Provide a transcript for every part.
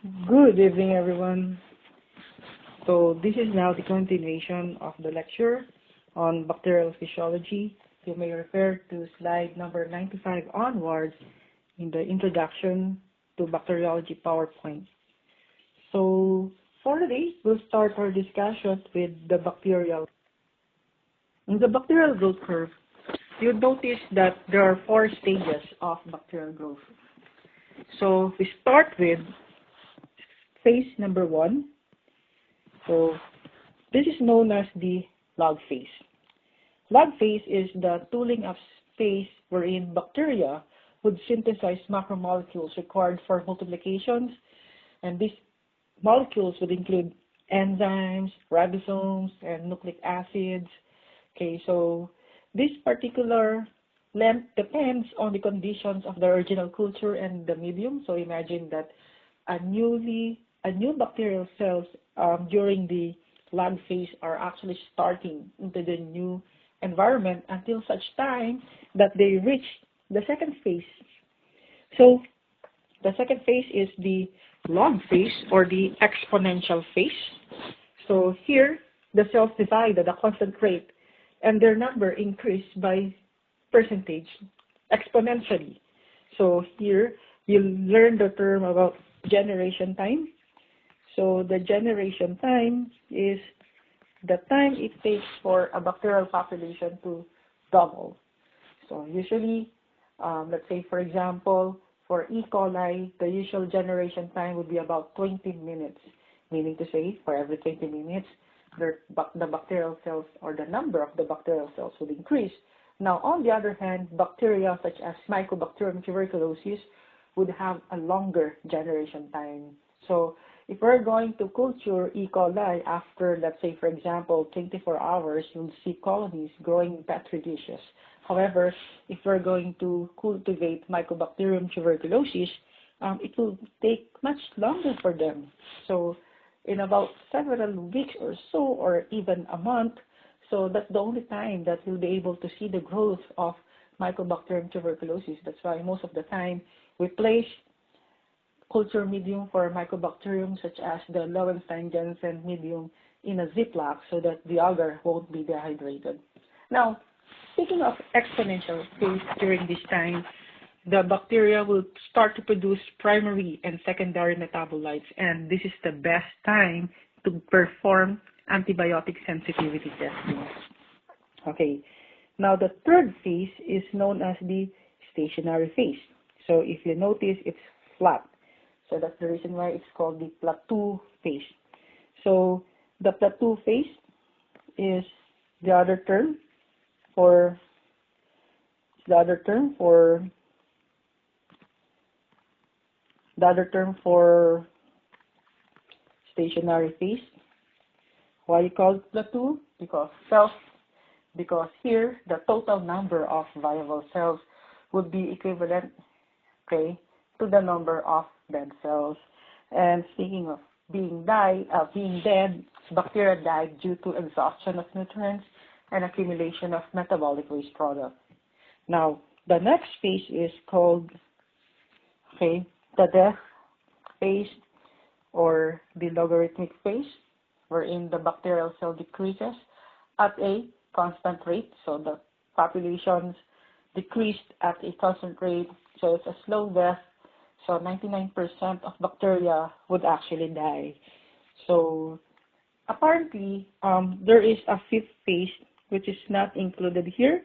Good evening, everyone. So this is now the continuation of the lecture on bacterial physiology. You may refer to slide number 95 onwards in the introduction to bacteriology PowerPoint. So for today, we'll start our discussion with the bacterial. In the bacterial growth curve, you'll notice that there are 4 stages of bacterial growth. So we start with phase number 1. So this is known as the log phase. Log phase is the tooling of phase wherein bacteria would synthesize macromolecules required for multiplications, and these molecules would include enzymes, ribosomes, and nucleic acids. Okay, so this particular length depends on the conditions of the original culture and the medium. So imagine that a new bacterial cells during the log phase are actually starting into the new environment until such time that they reach the second phase. So the second phase is the log phase or the exponential phase. So here the cells divide at a constant rate and their number increase by percentage exponentially. So here you'll learn the term about generation time. So the generation time is the time it takes for a bacterial population to double. So usually, let's say for example, for E. coli, the usual generation time would be about 20 minutes, meaning to say for every 20 minutes, the bacterial cells or the number of the bacterial cells would increase. Now, on the other hand, bacteria such as Mycobacterium tuberculosis would have a longer generation time. So if we're going to culture E. coli after, let's say, for example, 24 hours, you'll see colonies growing in petri dishes. However, if we're going to cultivate Mycobacterium tuberculosis, it will take much longer for them. So in about several weeks or so, or even a month, so that's the only time that you'll be able to see the growth of Mycobacterium tuberculosis. That's why most of the time we place culture medium for Mycobacterium such as the Lowenstein-Jensen medium in a Ziploc so that the agar won't be dehydrated. Now, speaking of exponential phase, during this time, the bacteria will start to produce primary and secondary metabolites, and this is the best time to perform antibiotic sensitivity testing. Okay, now the third phase is known as the stationary phase. So if you notice, it's flat. So that's the reason why it's called the plateau phase. So the plateau phase is the other term for stationary phase. Why you call it plateau? Because here the total number of viable cells would be equivalent, okay, to the number of dead cells. And speaking of being dead, bacteria died due to exhaustion of nutrients and accumulation of metabolic waste product. Now, the next phase is called, okay, the death phase or the logarithmic phase, wherein the bacterial cell decreases at a constant rate. So the populations decreased at a constant rate, so it's a slow death. So 99% of bacteria would actually die. So apparently, there is a fifth phase which is not included here.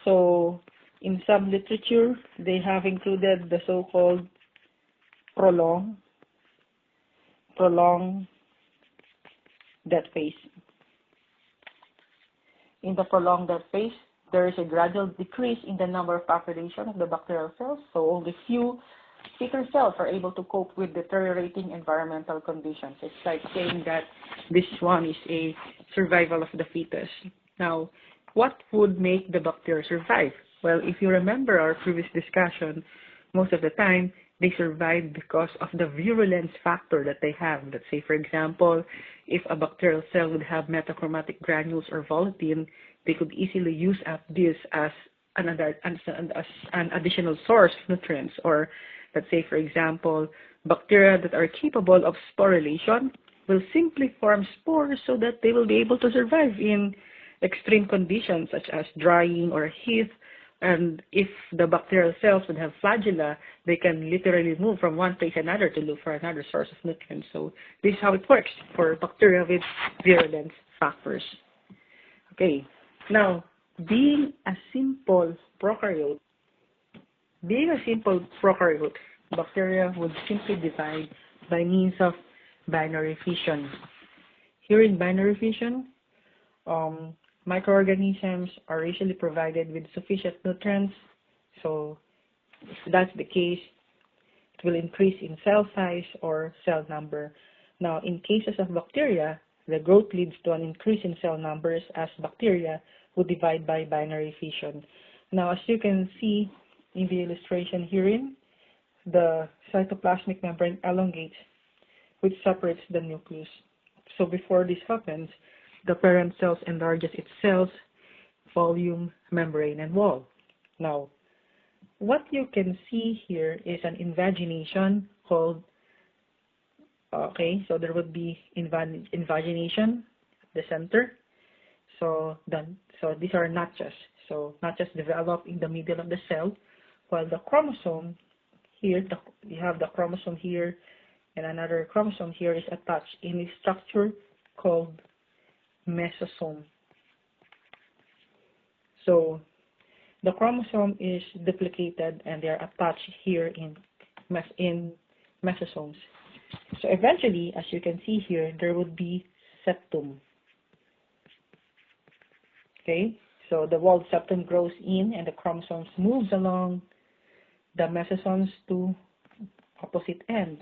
So in some literature, they have included the so-called prolonged death phase. In the prolonged death phase, there is a gradual decrease in the number of population of the bacterial cells, so only few sicker cells are able to cope with deteriorating environmental conditions. It's like saying that this one is a survival of the fetus. Now, what would make the bacteria survive? Well, if you remember our previous discussion, most of the time they survive because of the virulence factor that they have. Let's say, for example, if a bacterial cell would have metachromatic granules or volutin, they could easily use up this as an additional source of nutrients. Or let's say, for example, Bacteria that are capable of sporulation will simply form spores so that they will be able to survive in extreme conditions such as drying or heat. And if the bacterial cells would have flagella, they can literally move from one place to another to look for another source of nutrients. So this is how it works for bacteria with virulence factors. Okay, now being a simple prokaryote, bacteria would simply divide by means of binary fission. Here in binary fission, microorganisms are usually provided with sufficient nutrients. So if that's the case, it will increase in cell size or cell number. Now, in cases of bacteria, the growth leads to an increase in cell numbers as bacteria would divide by binary fission. Now, as you can see in the illustration herein, the cytoplasmic membrane elongates, which separates the nucleus. So before this happens, the parent cells enlarges its cells, volume, membrane, and wall. Now, what you can see here is an invagination called, so there would be invagination at the center. So these are notches. So notches develop in the middle of the cell, while the chromosome here, you have the chromosome here, and another chromosome here is attached in a structure called mesosome. So the chromosome is duplicated and they are attached here in mesosomes. So eventually, as you can see here, there would be septum. Okay, so the walled septum grows in and the chromosomes moves along the mesosomes to opposite ends.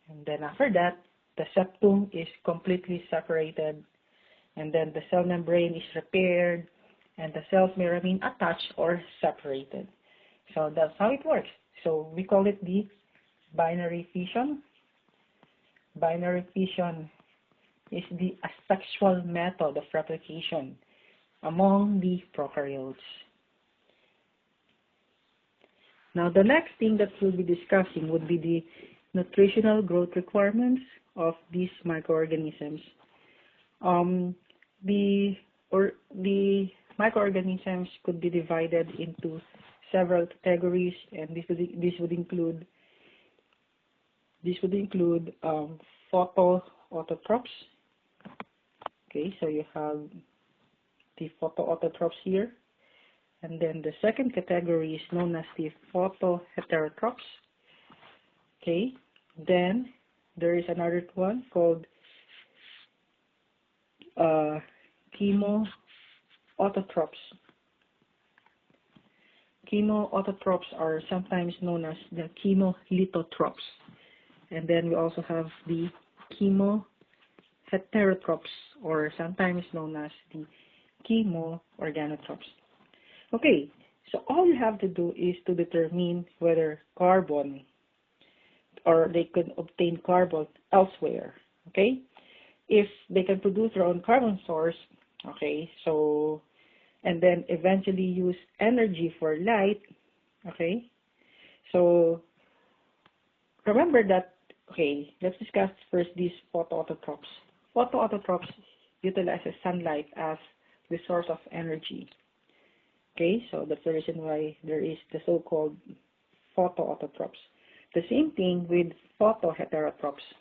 And then after that, the septum is completely separated, and then the cell membrane is repaired, and the cells may remain attached or separated. So that's how it works. So we call it the binary fission. Binary fission is the asexual method of replication among the prokaryotes. Now, the next thing that we'll be discussing would be the nutritional growth requirements of these microorganisms. The microorganisms could be divided into several categories, and this would include photoautotrophs. Okay, so you have the photoautotrophs here, and then the second category is known as the photoheterotrophs. Okay, then there is another one called chemoautotrophs. Chemoautotrophs are sometimes known as the chemolithotrophs. And then we also have the chemoheterotrophs, or sometimes known as the chemoorganotrophs. Okay, so all you have to do is to determine whether carbon, or they could obtain carbon elsewhere. Okay, if they can produce their own carbon source, okay, so, and then eventually use energy for light, okay, so remember that, okay, let's discuss first these photoautotrophs. Photoautotrophs utilizes sunlight as the source of energy. Okay, so that's the reason why there is the so-called photoautotrophs. The same thing with photoheterotrophs.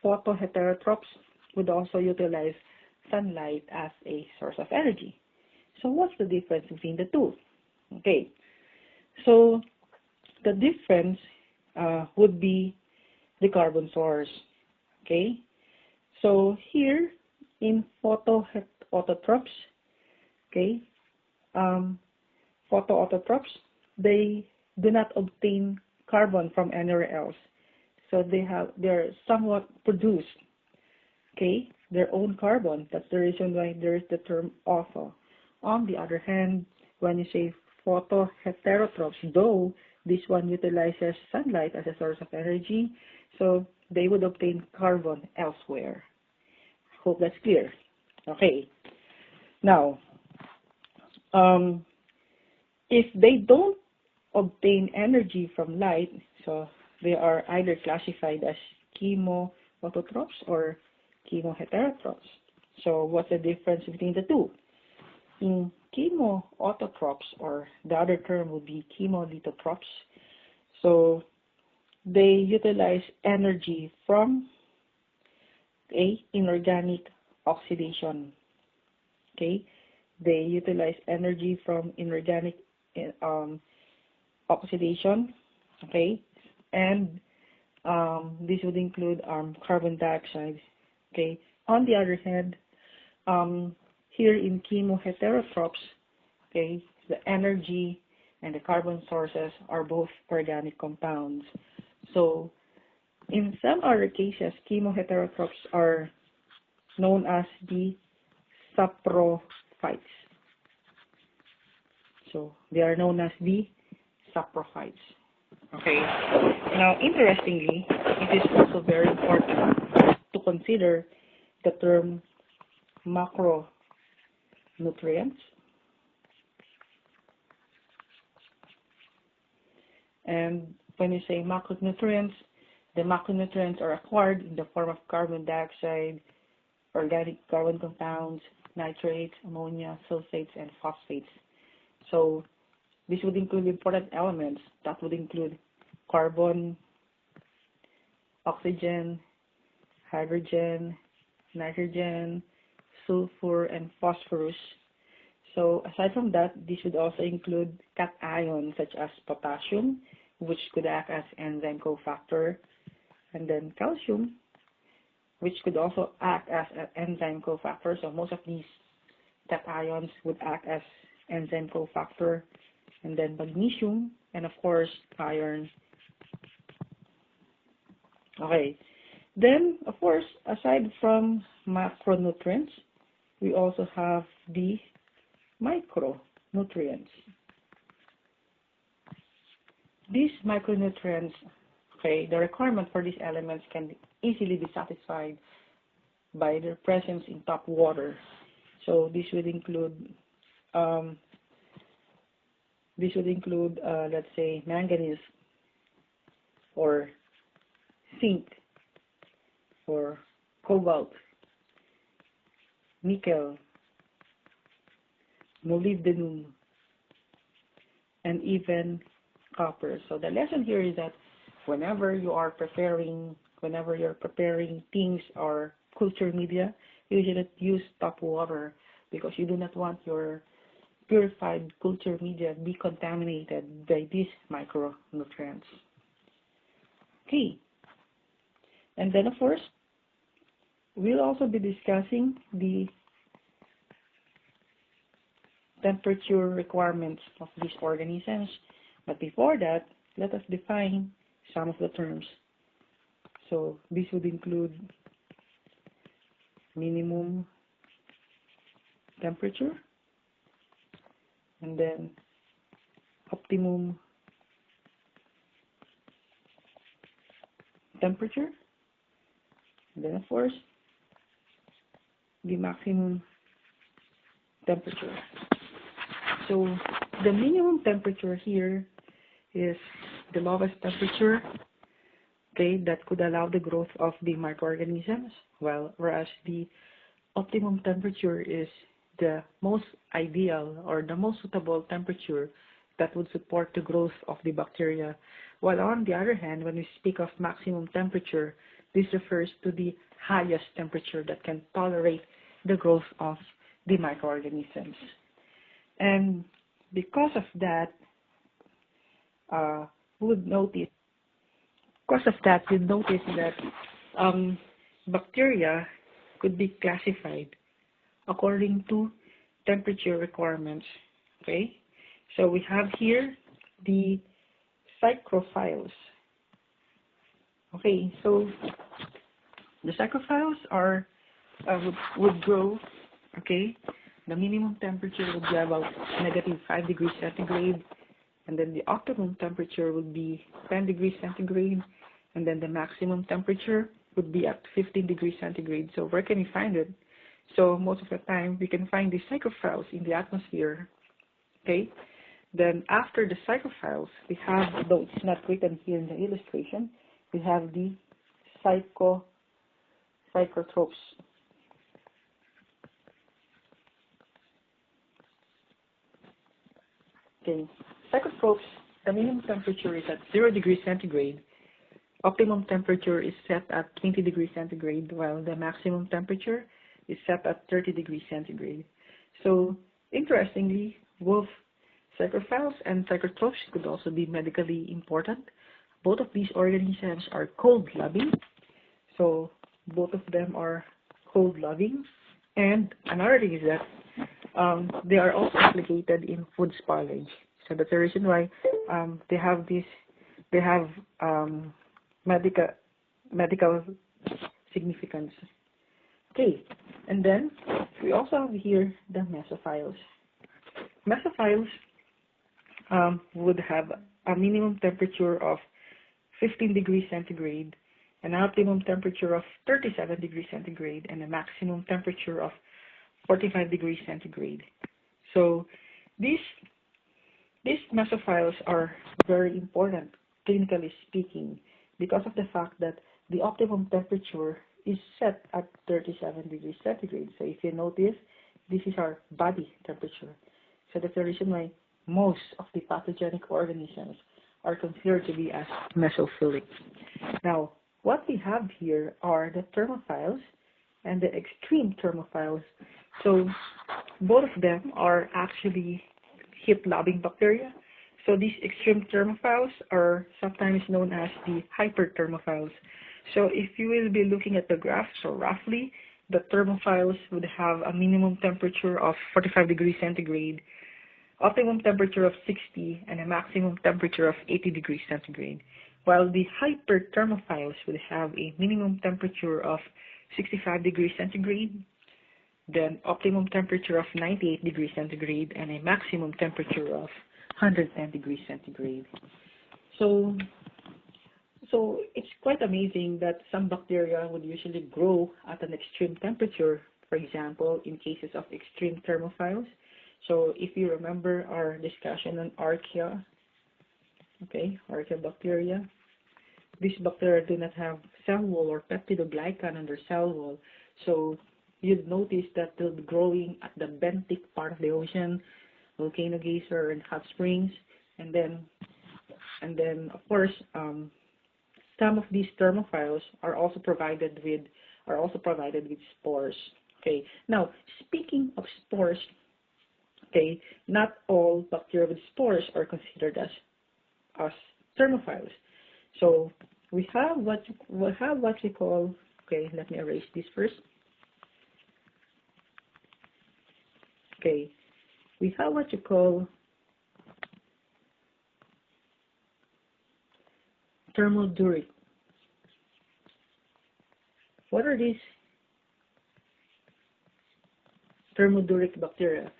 Photoheterotrophs would also utilize sunlight as a source of energy. So what's the difference between the two? Okay, so the difference would be the carbon source. Okay, so here in photoautotrophs, okay, photoautotrophs, they do not obtain carbon from anywhere else. So they're somewhat produced, okay, their own carbon. That's the reason why there is the term auto. On the other hand, when you say photoheterotrophs, though this one utilizes sunlight as a source of energy, so they would obtain carbon elsewhere. Hope that's clear. Okay. Now, if they don't obtain energy from light, so they are either classified as chemoautotrophs or chemoheterotrophs. So what's the difference between the two? In chemoautotrophs, or the other term would be chemolithotrophs, so they utilize energy from inorganic oxidation. Okay, they utilize energy from inorganic oxidation. Okay, and this would include carbon dioxide. Okay, on the other hand, here in chemoheterotrophs, okay, the energy and the carbon sources are both organic compounds. So in some other cases, chemoheterotrophs are known as the saprophytes. So they are known as the saprophytes. Okay. Now, interestingly, it is also very important to consider the term macronutrients. And when you say macronutrients, the macronutrients are acquired in the form of carbon dioxide, organic carbon compounds, nitrates, ammonia, sulfates, and phosphates. So this would include important elements that would include carbon, oxygen, hydrogen, nitrogen, sulfur, and phosphorus. So aside from that, this would also include cations such as potassium, which could act as enzyme cofactor, and then calcium, which could also act as an enzyme cofactor. So most of these cations would act as enzyme cofactor, and then magnesium, and of course iron. Okay, then of course, aside from macronutrients, we also have the micronutrients. These micronutrients, okay, the requirement for these elements can easily be satisfied by their presence in tap water. So this would include let's say manganese, or zinc, or cobalt, nickel, molybdenum, and even copper. So the lesson here is that whenever you're preparing things or culture media, you should use tap water, because you do not want your purified culture media be contaminated by these micronutrients. Okay, and then of course, we'll also be discussing the temperature requirements of these organisms. But before that, let us define some of the terms. So this would include minimum temperature, and then optimum temperature, and then of course the maximum temperature. So the minimum temperature here is the lowest temperature, okay, that could allow the growth of the microorganisms, whereas the optimum temperature is the most ideal or the most suitable temperature that would support the growth of the bacteria. While on the other hand, when we speak of maximum temperature, this refers to the highest temperature that can tolerate the growth of the microorganisms. And because of that, you'd notice that bacteria could be classified according to temperature requirements. Okay, so we have here the psychrophiles. Okay, so the psychrophiles are would grow. Okay, the minimum temperature would be about -5 degrees centigrade, and then the optimum temperature would be 10 degrees centigrade, and then the maximum temperature would be at 15 degrees centigrade. So where can we find it? So most of the time we can find the psychrophiles in the atmosphere. Okay, Then after the psychophiles, we have, though it's not written here in the illustration, we have the psychotrophs. Okay, psychotrophs, the minimum temperature is at 0 degrees centigrade. Optimum temperature is set at 20 degrees centigrade, while the maximum temperature is set at 30 degrees centigrade. So, interestingly, both psychophiles and psychotrophs could also be medically important. Both of these organisms are cold-loving, so both of them are cold-loving. And another thing is that they are also implicated in food spoilage. So that's the reason why they have medical significance. Okay, and then we also have here the mesophiles. Mesophiles would have a minimum temperature of 15 degrees centigrade, an optimum temperature of 37 degrees centigrade, and a maximum temperature of 45 degrees centigrade. So these mesophiles are very important, clinically speaking, because of the fact that the optimum temperature is set at 37 degrees centigrade. So if you notice, this is our body temperature. So that's the reason why most of the pathogenic organisms are considered to be as mesophilic. Now, what we have here are the thermophiles and the extreme thermophiles. So both of them are actually heat-loving bacteria. So these extreme thermophiles are sometimes known as the hyperthermophiles. So if you will be looking at the graph, so roughly, the thermophiles would have a minimum temperature of 45 degrees centigrade, optimum temperature of 60, and a maximum temperature of 80 degrees centigrade, while the hyperthermophiles would have a minimum temperature of 65 degrees centigrade, then optimum temperature of 98 degrees centigrade, and a maximum temperature of 110 degrees centigrade. So it's quite amazing that some bacteria would usually grow at an extreme temperature, for example, in cases of extreme thermophiles. So if you remember our discussion on archaea, okay, archaea bacteria, these bacteria do not have cell wall or peptidoglycan on their cell wall. So you'd notice that they'll be growing at the benthic part of the ocean, volcano geyser and hot springs, and then of course some of these thermophiles are also provided with spores. Okay. Now, speaking of spores, okay, not all bacteria with spores are considered as thermophiles. So we have what we call. Okay, let me erase this first. Okay, we have what you call thermoduric. What are these thermoduric bacteria?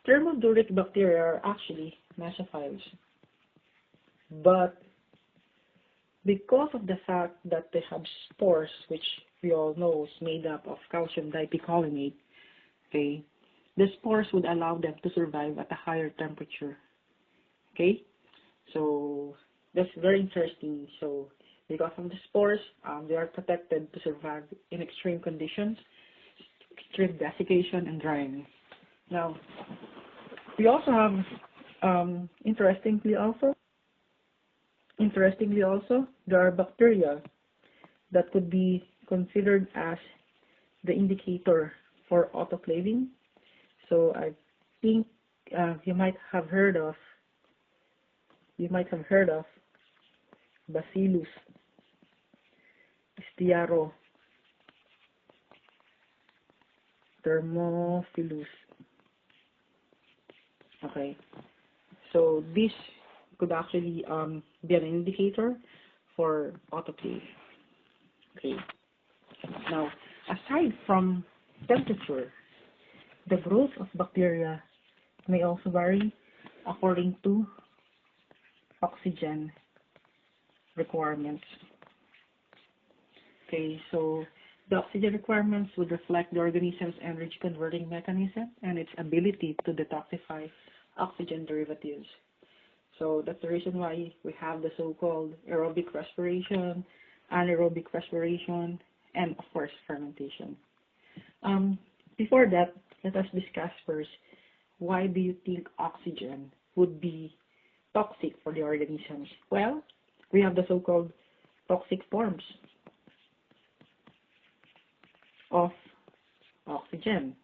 Thermoduric bacteria are actually mesophiles, but because of the fact that they have spores, which we all know is made up of calcium dipicolinate, okay, the spores would allow them to survive at a higher temperature. Okay, so that's very interesting. So because of the spores, they are protected to survive in extreme conditions, extreme desiccation and drying. Now, we also have, interestingly also, there are bacteria that could be considered as the indicator for autoclaving. So I think you might have heard of Bacillus Staurotherophilus. Okay, so this could actually be an indicator for autoclave. Okay, now aside from temperature, the growth of bacteria may also vary according to oxygen requirements. Okay, so the oxygen requirements would reflect the organism's energy converting mechanism and its ability to detoxify oxygen derivatives. So that's the reason why we have the so-called aerobic respiration, anaerobic respiration, and of course fermentation. Before that, let us discuss first, why do you think oxygen would be toxic for the organisms? Well, we have the so-called toxic forms of oxygen.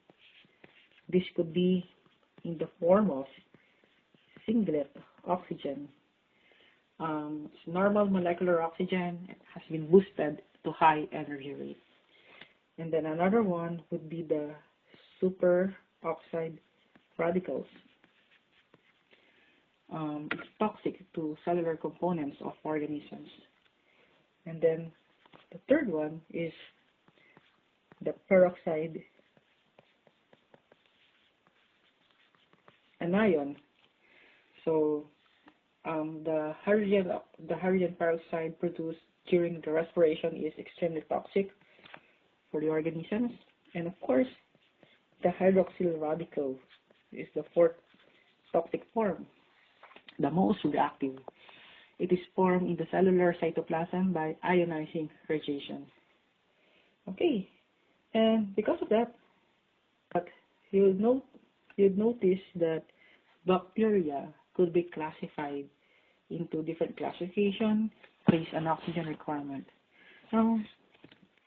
This could be in the form of singlet oxygen. Normal molecular oxygen has been boosted to high energy rate. And then another one would be the superoxide radicals. It's toxic to cellular components of organisms. And then the third one is the peroxide anion. So the hydrogen peroxide produced during the respiration is extremely toxic for the organisms. And of course, the hydroxyl radical is the fourth toxic form, the most reactive. It is formed in the cellular cytoplasm by ionizing radiation. Okay, and because of that, you'd notice that bacteria could be classified into different classification based on oxygen requirement. Now,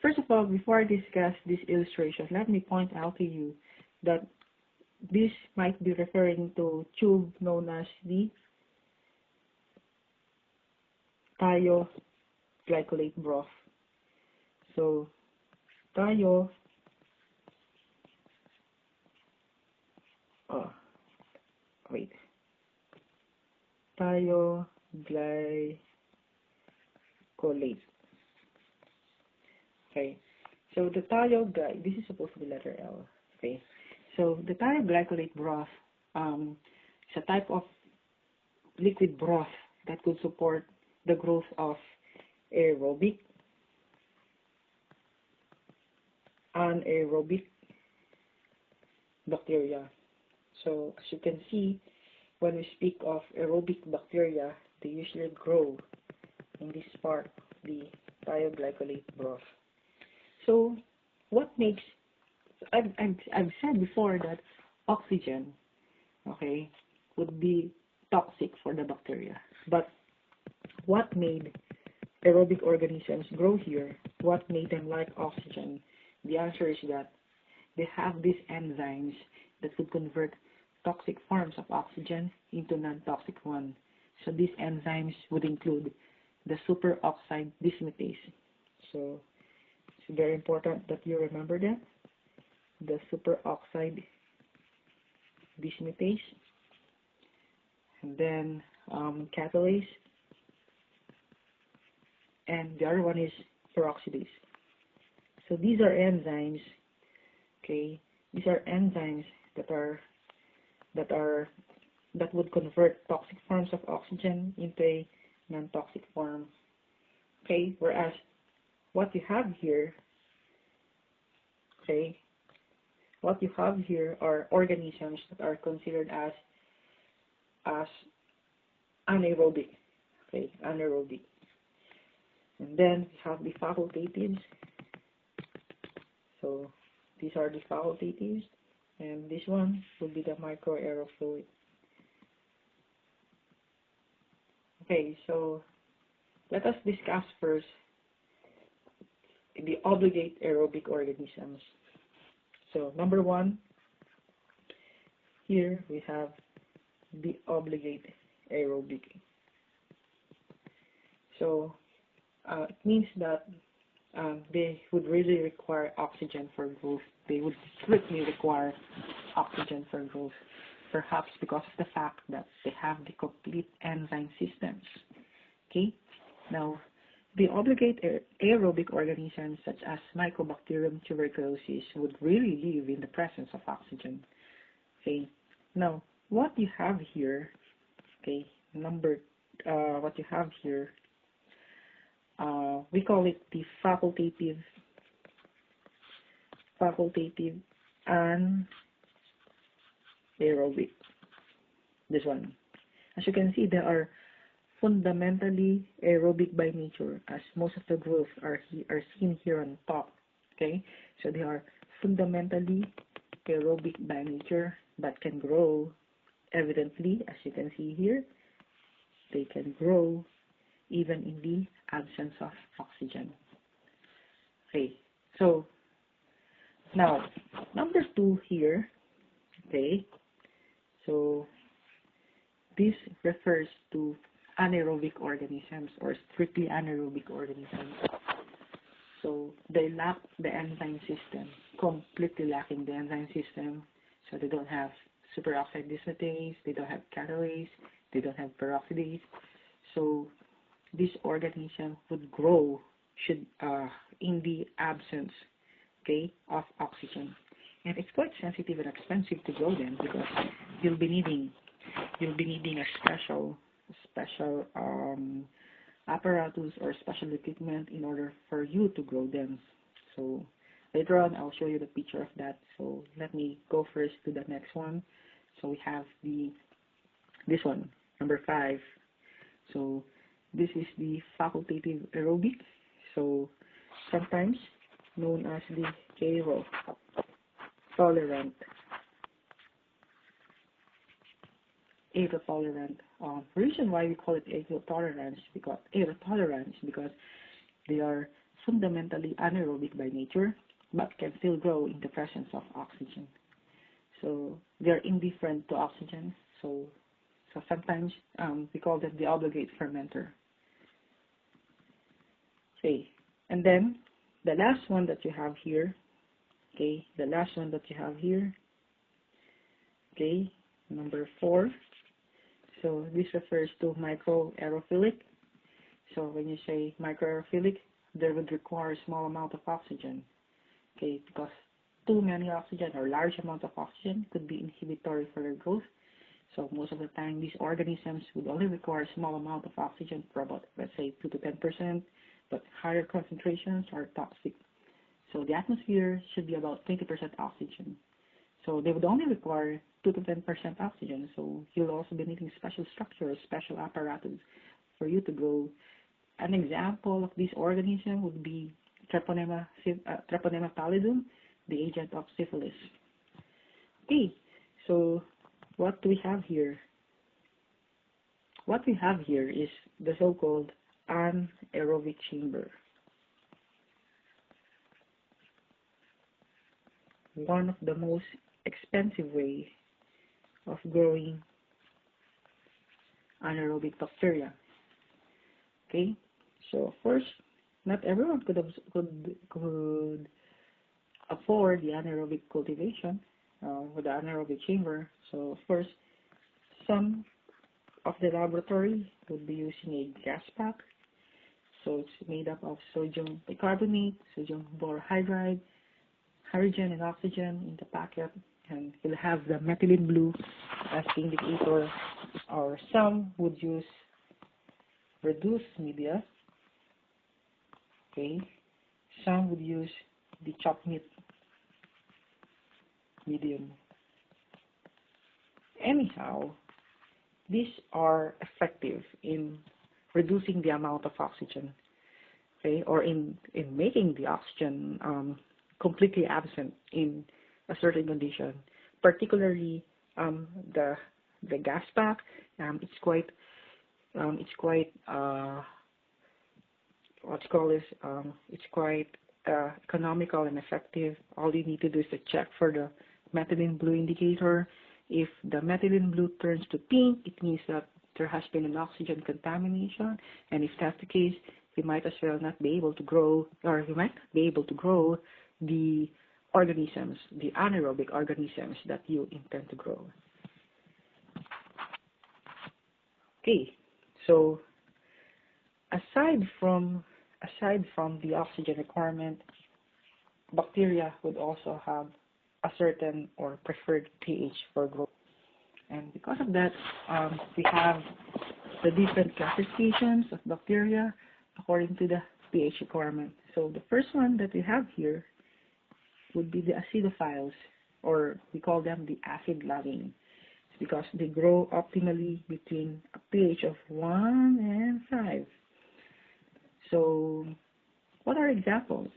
first of all, before I discuss this illustration, let me point out to you that this might be referring to tube known as the thioglycolate broth. So, thioglycolate Okay, so the this is supposed to be letter L. Okay, so the thioglycolate broth is a type of liquid broth that could support the growth of aerobic, anaerobic bacteria. So as you can see, when we speak of aerobic bacteria, they usually grow in this part, the thioglycolate broth. So what makes, I've said before that oxygen, okay, would be toxic for the bacteria. But what made aerobic organisms grow here? What made them like oxygen? The answer is that they have these enzymes that could convert toxic forms of oxygen into non-toxic one. So these enzymes would include the superoxide dismutase. So it's very important that you remember that. The superoxide dismutase. And then catalase. And the other one is peroxidase. So these are enzymes, okay? These are enzymes that would convert toxic forms of oxygen into a non-toxic form. Okay, whereas what you have here, okay, what you have here are organisms that are considered as anaerobic. Okay, anaerobic. And then we have the facultatives. So these are the facultatives, and this one will be the microaerofluid. Okay, so let us discuss first the obligate aerobic organisms. So number one, here we have the obligate aerobic. So it means that they would really require oxygen for growth. They would strictly require oxygen for growth, perhaps because of the fact that they have the complete enzyme systems. Okay, now the obligate aerobic organisms such as Mycobacterium tuberculosis would really live in the presence of oxygen. Okay, now what you have here, okay, what you have here, we call it the facultative anaerobic. This one, As you can see, they are fundamentally aerobic by nature, as most of the growth are seen here on top. Okay, so they are fundamentally aerobic by nature, but can grow evidently, as you can see here. They can grow even in the absence of oxygen. Okay, so now number 2 here. Okay, so this refers to anaerobic organisms, or strictly anaerobic organisms. So they lack the enzyme system, completely lacking the enzyme system. So they don't have superoxide dismutase, they don't have catalase, they don't have peroxidase. So this organism would grow in the absence, okay, of oxygen. And it's quite sensitive and expensive to grow them, because you'll be needing a special apparatus or special equipment in order for you to grow them. So later on, I'll show you the picture of that. So let me go first to the next one. So we have this one, number 5. So this is the facultative aerobic. So sometimes known as the aerotolerant. Reason why we call it aerotolerance because they are fundamentally anaerobic by nature, but can still grow in the presence of oxygen. So they are indifferent to oxygen. So sometimes we call them the obligate fermenter. Okay, and then the last one that you have here. Okay, Okay, number 4. So this refers to microaerophilic. So when you say microaerophilic, they would require a small amount of oxygen. Okay, because too many oxygen or large amount of oxygen could be inhibitory for their growth. So most of the time, these organisms would only require a small amount of oxygen for about, let's say, 2 to 10%, but higher concentrations are toxic. So the atmosphere should be about 20% oxygen. So they would only require 2 to 10% oxygen. So you'll also be needing special structures, special apparatus for you to grow. An example of this organism would be Treponema pallidum, the agent of syphilis. Okay, so what do we have here? What we have here is the so-called anaerobic chamber. One of the most expensive way of growing anaerobic bacteria. Okay, so first, not everyone could afford the anaerobic cultivation with the anaerobic chamber. So first, some of the laboratory would be using a gas pack. So it's made up of sodium bicarbonate, sodium borohydride, hydrogen and oxygen in the packet, and you'll have the methylene blue as the indicator. Or some would use reduced media. Okay, some would use the chopped meat medium. Anyhow, these are effective in reducing the amount of oxygen, okay, or in making the oxygen completely absent in a certain condition. Particularly the gas pack, it's quite economical and effective. All you need to do is to check for the methylene blue indicator. If the methylene blue turns to pink, it means that there has been an oxygen contamination, and if that's the case, you might as well not be able to grow, or you might not be able to grow the organisms, the anaerobic organisms that you intend to grow. Okay, so aside from the oxygen requirement, bacteria would also have a certain or preferred pH for growth. And because of that, we have the different classifications of bacteria according to the pH requirement. So the first one that we have here would be the acidophiles, or we call them the acid-loving. because they grow optimally between a pH of 1 and 5. So, what are examples?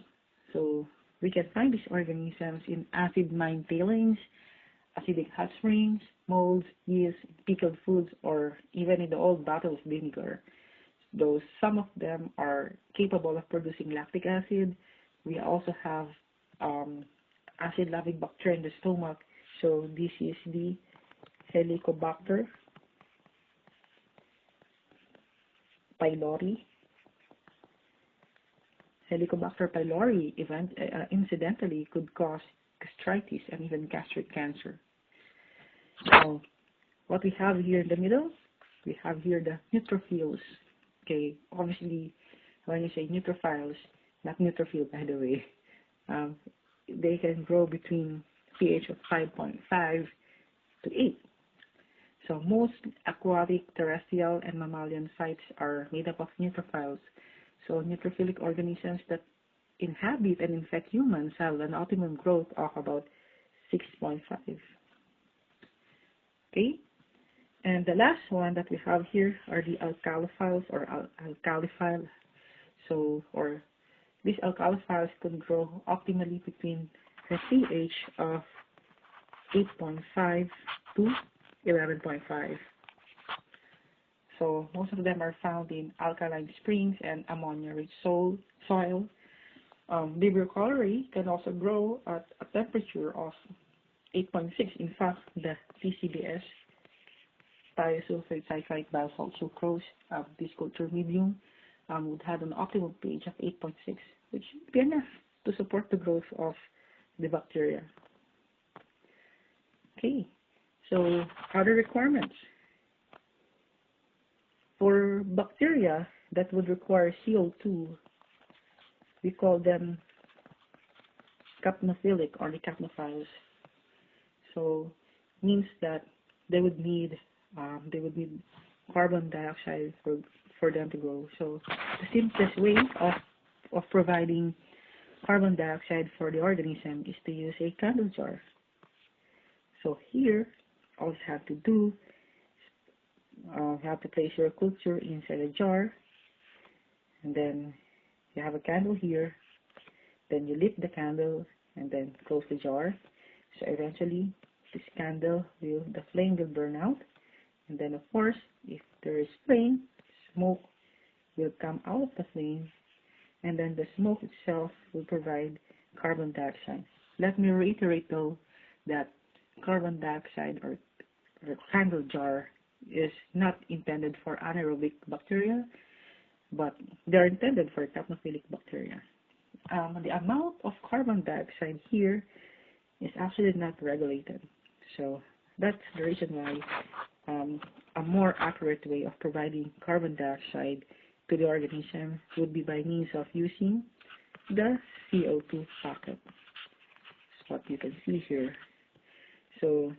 So, we can find these organisms in acid mine tailings, acidic hot springs, molds, yeast, pickled foods, or even in the old bottles of vinegar. Though some of them are capable of producing lactic acid, we also have acid-loving bacteria in the stomach. So this is the Helicobacter pylori. Helicobacter pylori incidentally could cause gastritis and even gastric cancer. Now, what we have here in the middle, we have here the neutrophils. Okay, obviously, when you say neutrophils, not neutrophil, by the way, they can grow between pH of 5.5 to 8. So most aquatic, terrestrial, and mammalian sites are made up of neutrophils. So neutrophilic organisms that inhabit and infect humans have an optimum growth of about 6.5. Okay, and the last one that we have here are the alkalophiles or alkaliphiles. So, or these alkalophiles could grow optimally between a pH of 8.5 to 11.5. So most of them are found in alkaline springs and ammonia-rich soil. Vibrio cholerae can also grow at a temperature of 8.6. In fact, the TCBS, thiosulfate cyclide basalt sucrose, this culture medium would have an optimum pH of 8.6, which would be enough to support the growth of the bacteria. Okay, so other requirements. For bacteria that would require CO2, we call them capnophilic or the capnophiles. So means that they would need carbon dioxide for them to grow. So the simplest way of providing carbon dioxide for the organism is to use a candle jar. So here, all you have to do, you have to place your culture inside a jar, and then you have a candle here, then you lit the candle, and then close the jar. So eventually, this candle the flame will burn out, and then of course, if there is flame, smoke will come out of the flame, and then the smoke itself will provide carbon dioxide. Let me reiterate though that carbon dioxide or candle jar is not intended for anaerobic bacteria, but they are intended for capnophilic bacteria. The amount of carbon dioxide here is actually not regulated. So that's the reason why a more accurate way of providing carbon dioxide to the organism would be by means of using the CO2 pocket. That's what you can see here. So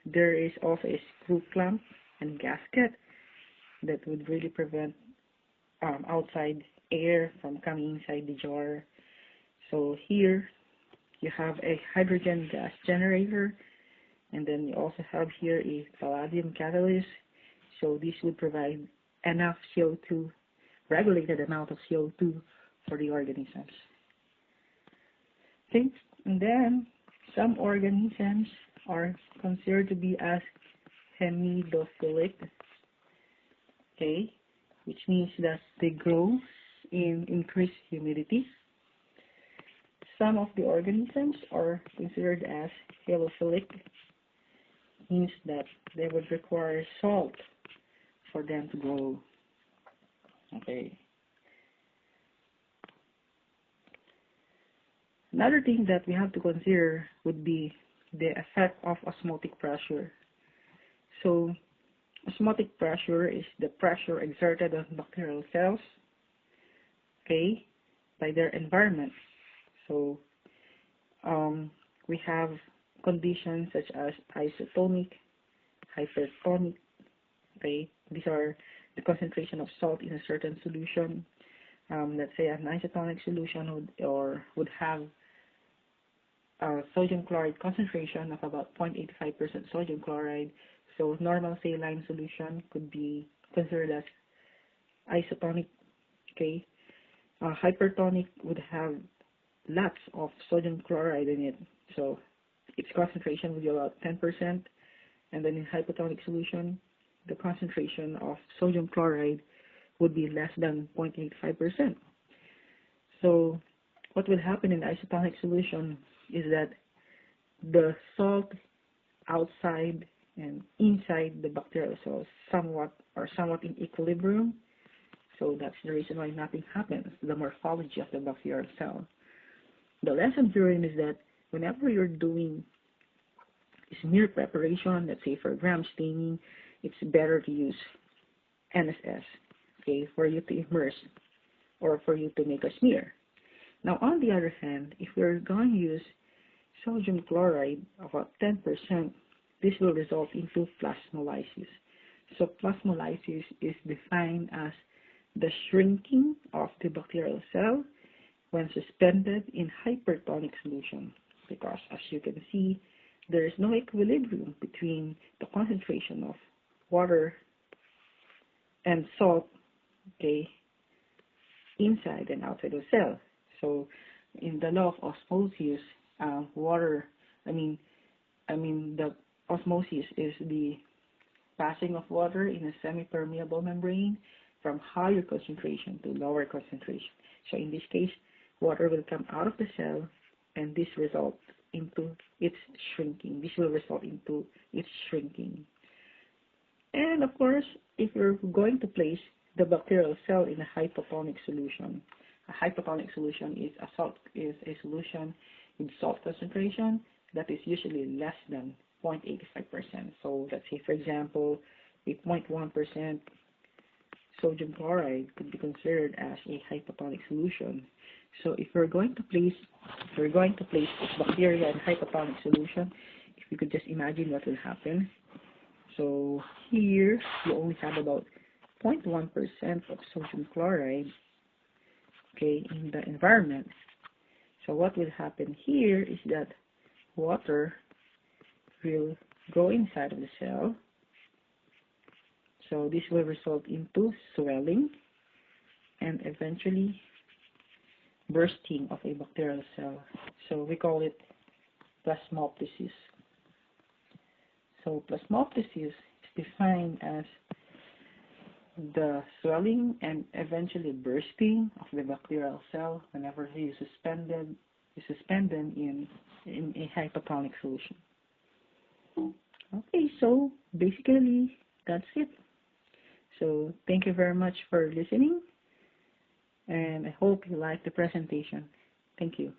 there is also a screw clamp and gasket that would really prevent outside air from coming inside the jar. So here you have a hydrogen gas generator, and then you also have here a palladium catalyst. So this would provide enough CO2, regulated amount of CO2 for the organisms. Okay, and then some organisms are considered to be as hemidophilic, okay, which means that they grow in increased humidity. Some of the organisms are considered as halophilic, means that they would require salt for them to grow. Okay. Another thing that we have to consider would be the effect of osmotic pressure. So, osmotic pressure is the pressure exerted on bacterial cells, okay, by their environment. So, we have conditions such as isotonic, hypertonic, okay. These are the concentration of salt in a certain solution. Let's say an isotonic solution would have sodium chloride concentration of about 0.85% sodium chloride. So normal saline solution could be considered as isotonic. Okay, hypertonic would have lots of sodium chloride in it, so its concentration would be about 10%. And then in hypotonic solution, the concentration of sodium chloride would be less than 0.85%. So what will happen in isotonic solution is that the salt outside and inside the bacterial cells somewhat in equilibrium. So that's the reason why nothing happens, the morphology of the bacterial cell. The lesson herein is that whenever you're doing smear preparation, let's say for gram staining, it's better to use NSS, okay, for you to immerse or for you to make a smear. Now, on the other hand, if we're going to use sodium chloride about 10%, this will result into plasmolysis. So plasmolysis is defined as the shrinking of the bacterial cell when suspended in hypertonic solution, because as you can see, there is no equilibrium between the concentration of water and salt, okay, inside and outside the cell. So in the law of osmosis, the osmosis is the passing of water in a semi-permeable membrane from higher concentration to lower concentration. So in this case, water will come out of the cell, and this results into its shrinking. This will result into its shrinking. And of course, if you're going to place the bacterial cell in a hypotonic solution, a hypotonic solution is a solution with salt concentration that is usually less than 0.85%. So let's say, for example, a 0.1% sodium chloride could be considered as a hypotonic solution. So if we're going to place this bacteria in hypotonic solution, if you could just imagine what will happen. So here you only have about 0.1% of sodium chloride, okay, in the environment. So what will happen here is that water will go inside of the cell. So this will result into swelling and eventually bursting of a bacterial cell. So we call it plasmoptosis. So plasmoptosis is defined as the swelling and eventually bursting of the bacterial cell whenever it is suspended in a hypotonic solution. Okay, so basically that's it. So thank you very much for listening, and I hope you liked the presentation. Thank you.